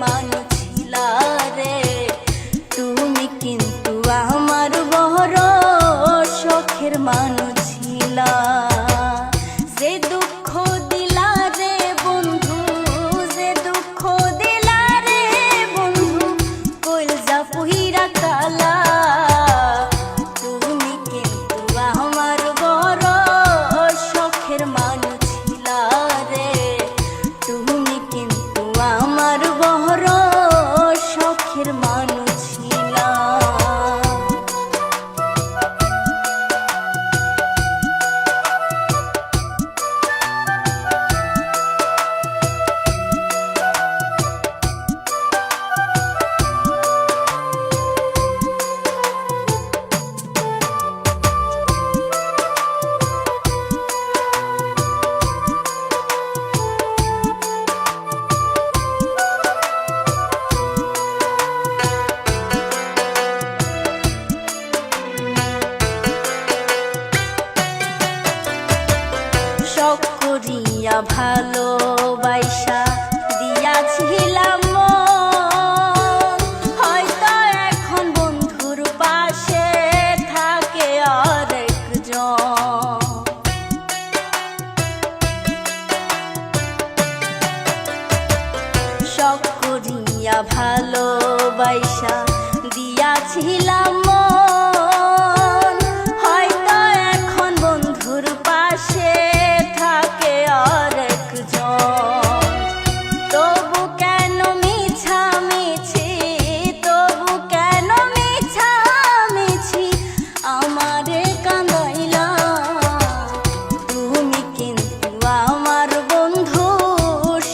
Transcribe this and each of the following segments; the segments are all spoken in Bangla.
মানুষ ছিলা রে, তুমি কিন্তু আমার বড় শখের মানুষ ছিলা। যে দুঃখ দিলা রে বন্ধু, যে দুঃখ দিলা রে বন্ধু, কইলজা পুইরা কালা। তুমি কিন্তু আমার বড় শখের মানুষ ছিলা রে, তুমি কিন্তু আমার বড় শখের মানুষ ছিলা। শখ করিয়া ভালোবাসা দিয়াছিলাম মন, হয়তো এখন বন্ধুর পাশে থাকে আরেকজন। শখ করিয়া ভালোবাসা দিয়াছিলাম মন, হয়তো এখন বন্ধুর পাশে থাকে আরেকজন। তবু কেন মিছামিছি, তবু কেন মিছামিছি আমারে কাঁদাইলা। তুমি কিন্তু আমার বন্ধু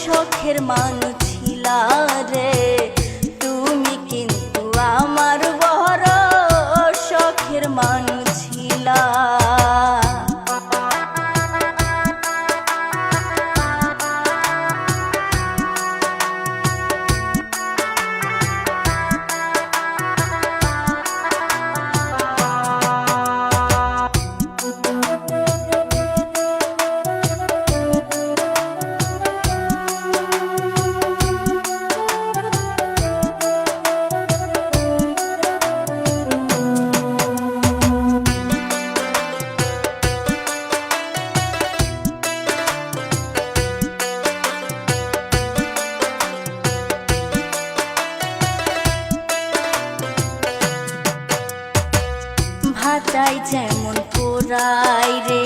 শখের মানুষ ছিলা রে, তুমি কিন্তু আমার বড় শখের মানুষ ছিলা। ভাতাই যেমন পোড়াই রে,